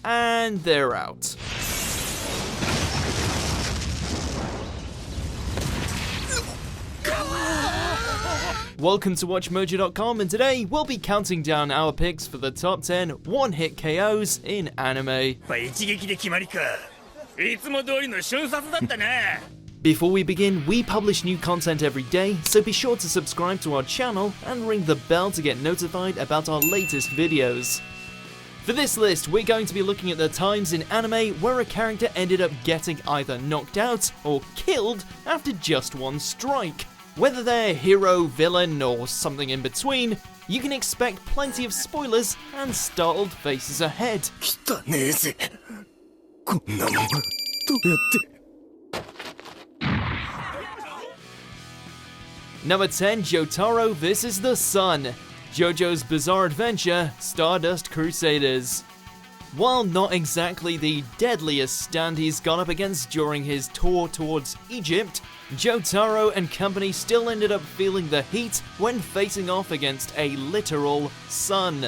and they're out. Welcome to WatchMojo.com, and today we'll be counting down our picks for the top 10 one-hit KOs in anime. Before we begin, we publish new content every day, so be sure to subscribe to our channel and ring the bell to get notified about our latest videos. For this list, we're going to be looking at the times in anime where a character ended up getting either knocked out or killed after just one strike. Whether they're hero, villain, or something in between, you can expect plenty of spoilers and startled faces ahead. Number 10, Jotaro vs. the Sun. JoJo's Bizarre Adventure, Stardust Crusaders. While not exactly the deadliest stand he's gone up against during his tour towards Egypt, Jotaro and company still ended up feeling the heat when facing off against a literal sun.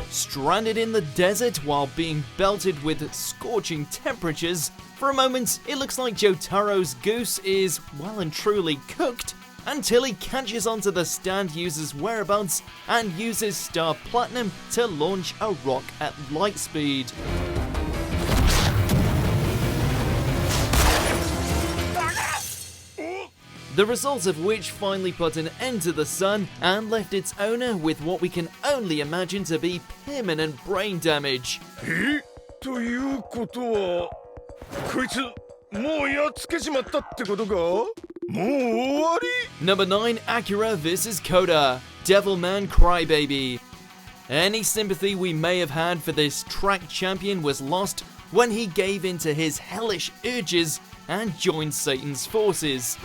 Stranded in the desert while being belted with scorching temperatures, for a moment it looks like Jotaro's goose is well and truly cooked, until he catches onto the stand user's whereabouts and uses Star Platinum to launch a rock at light speed. The result of which finally put an end to the sun and left its owner with what we can only imagine to be permanent brain damage. Number 9, Akira vs. Koda, Devilman Crybaby. Any sympathy we may have had for this track champion was lost when he gave in to his hellish urges and joined Satan's forces.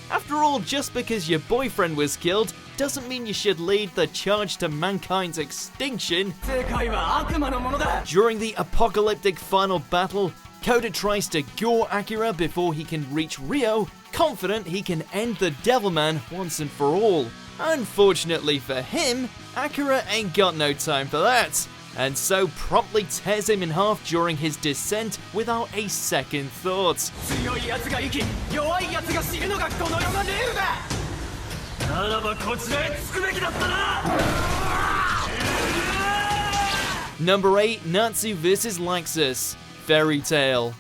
After all, just because your boyfriend was killed doesn't mean you should lead the charge to mankind's extinction. During the apocalyptic final battle, Koda tries to gore Akira before he can reach Rio, confident he can end the Devilman once and for all. Unfortunately for him, Acura ain't got no time for that, and so promptly tears him in half during his descent without a second thought. Number 8, Natsu vs. Laxus, Fairy Tail.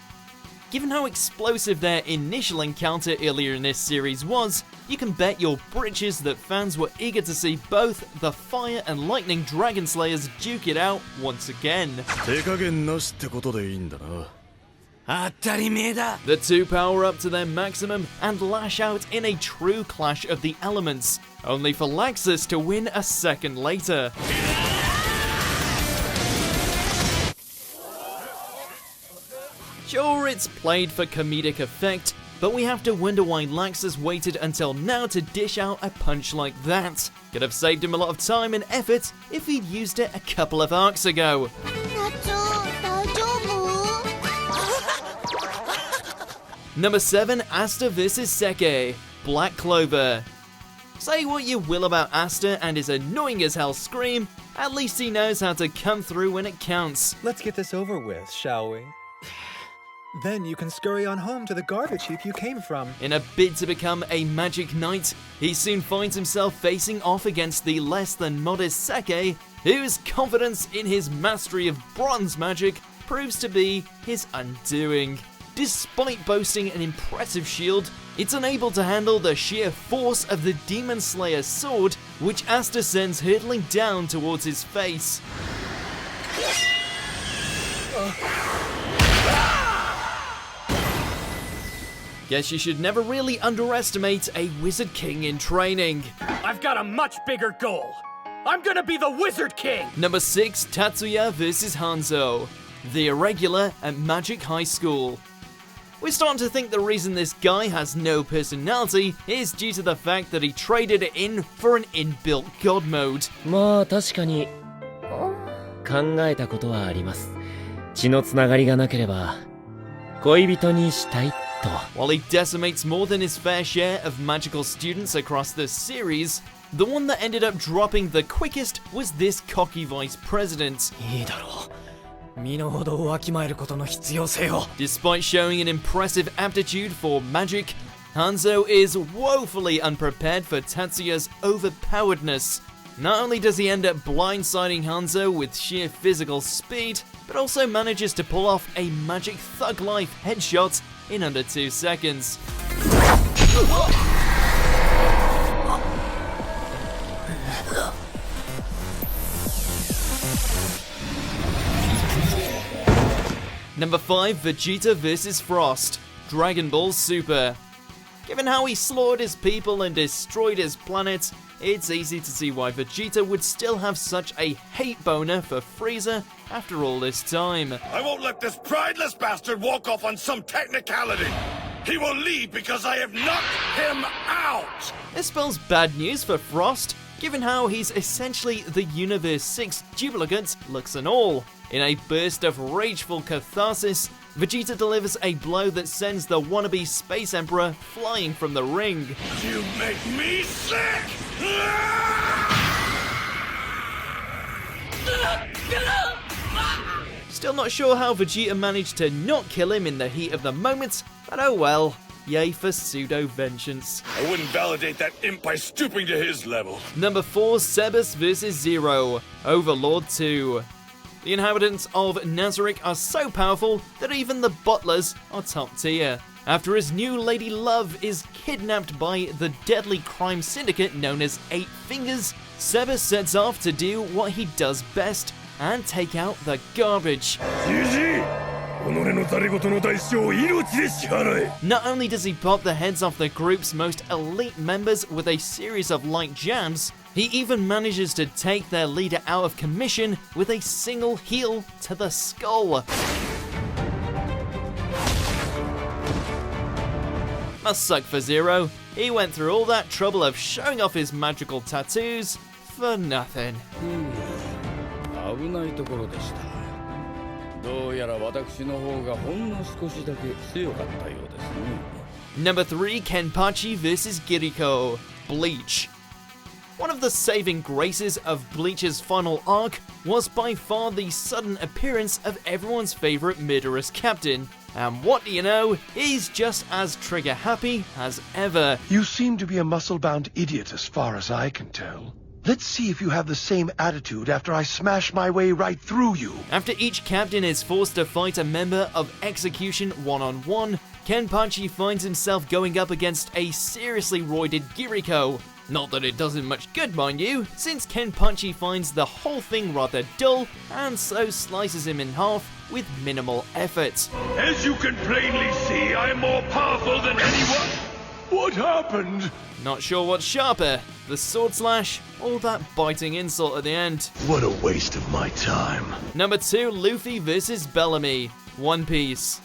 Given how explosive their initial encounter earlier in this series was, you can bet your britches that fans were eager to see both the Fire and Lightning Dragon Slayers duke it out once again. The two power up to their maximum and lash out in a true clash of the elements, only for Laxus to win a second later. Sure, it's played for comedic effect, but we have to wonder why Laxus waited until now to dish out a punch like that. Could have saved him a lot of time and effort if he'd used it a couple of arcs ago. Number 7, Asta vs. Sekke, Black Clover. Say what you will about Aster and his annoying as hell scream, at least he knows how to come through when it counts. Let's get this over with, shall we? Then you can scurry on home to the garbage heap you came from. In a bid to become a magic knight, he soon finds himself facing off against the less than modest Sekke, whose confidence in his mastery of bronze magic proves to be his undoing. Despite boasting an impressive shield, it's unable to handle the sheer force of the Demon Slayer's sword, which Asta sends hurtling down towards his face. Guess you should never really underestimate a Wizard King in training. I've got a much bigger goal. I'm gonna be the Wizard King! Number 6, Tatsuya vs. Hanzo, the Irregular at Magic High School. We're starting to think the reason this guy has no personality is due to the fact that he traded it in for an inbuilt god mode. まあ確かに考えたことはあります。血のつながりがなければ恋人にしたいと。 While he decimates more than his fair share of magical students across the series, the one that ended up dropping the quickest was this cocky vice president. いいだろう。身の程をわきまえることの必要性を。 Despite showing an impressive aptitude for magic, Hanzo is woefully unprepared for Tatsuya's overpoweredness. Not only does he end up blindsiding Hanzo with sheer physical speed, but also manages to pull off a magic thug-life headshot in under 2 seconds. Number 5, Vegeta vs Frost, Dragon Ball Super. Given how he slaughtered his people and destroyed his planet, it's easy to see why Vegeta would still have such a hate boner for Frieza after all this time. I won't let this prideless bastard walk off on some technicality. He will leave because I have knocked him out! This spells bad news for Frost, given how he's essentially the Universe 6 duplicate, looks and all. In a burst of rageful catharsis, Vegeta delivers a blow that sends the wannabe Space Emperor flying from the ring. You make me sick! Still not sure how Vegeta managed to not kill him in the heat of the moment, but oh well. Yay for pseudo-vengeance. I wouldn't validate that imp by stooping to his level. Number 4, Sebas vs Zero, Overlord 2. The inhabitants of Nazarick are so powerful that even the butlers are top tier. After his new lady love is kidnapped by the deadly crime syndicate known as 8 Fingers, Sebas sets off to do what he does best and take out the garbage. Not only does he pop the heads off the group's most elite members with a series of light jabs, he even manages to take their leader out of commission with a single heel to the skull. Must suck for Zero. He went through all that trouble of showing off his magical tattoos for nothing. 危ないところでした。どうやら私の方がほんの少しだけ強かったようですね。Number 3, Kenpachi vs Kiriko, Bleach. One of the saving graces of Bleach's final arc was by far the sudden appearance of everyone's favourite murderous captain. And what do you know, he's just as trigger happy as ever. You seem to be a muscle-bound idiot as far as I can tell. Let's see if you have the same attitude after I smash my way right through you. After each captain is forced to fight a member of Execution one-on-one, Kenpachi finds himself going up against a seriously roided Kiriko. Not that it does him much good, mind you, since Kenpachi finds the whole thing rather dull and so slices him in half with minimal effort. As you can plainly see, I am more powerful than anyone. What happened? Not sure what's sharper, the sword slash or that biting insult at the end. What a waste of my time. Number 2, Luffy vs Bellamy, One Piece.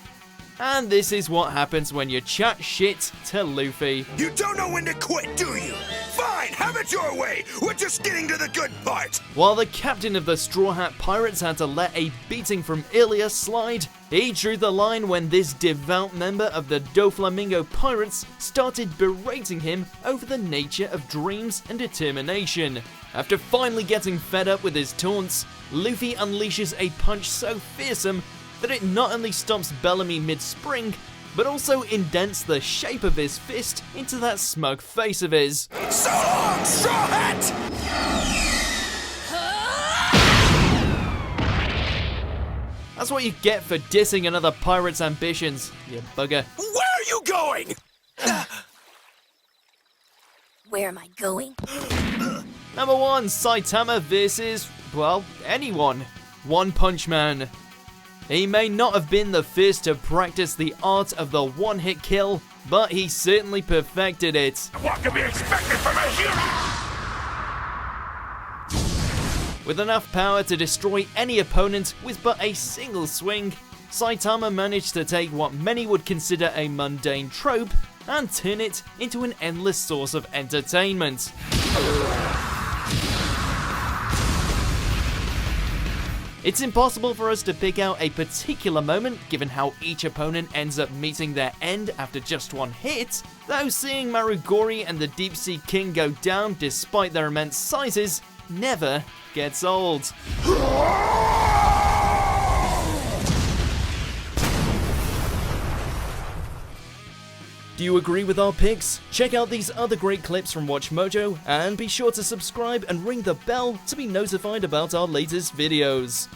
And this is what happens when you chat shit to Luffy. You don't know when to quit, do you? Fine, have it your way. We're just getting to the good part. While the captain of the Straw Hat Pirates had to let a beating from earlier slide, he drew the line when this devout member of the Doflamingo Pirates started berating him over the nature of dreams and determination. After finally getting fed up with his taunts, Luffy unleashes a punch so fearsome that it not only stops Bellamy mid-spring, but also indents the shape of his fist into that smug face of his. So long, Straw Hat! That's what you get for dissing another pirate's ambitions, you bugger. Where are you going? Where am I going? Number 1, Saitama versus, well, anyone. One Punch Man. He may not have been the first to practice the art of the one-hit kill, but he certainly perfected it. What can be expected from a hero? With enough power to destroy any opponent with but a single swing, Saitama managed to take what many would consider a mundane trope and turn it into an endless source of entertainment. It's impossible for us to pick out a particular moment, given how each opponent ends up meeting their end after just one hit, though seeing Marugori and the Deep Sea King go down despite their immense sizes never gets old. Do you agree with our picks? Check out these other great clips from WatchMojo, and be sure to subscribe and ring the bell to be notified about our latest videos.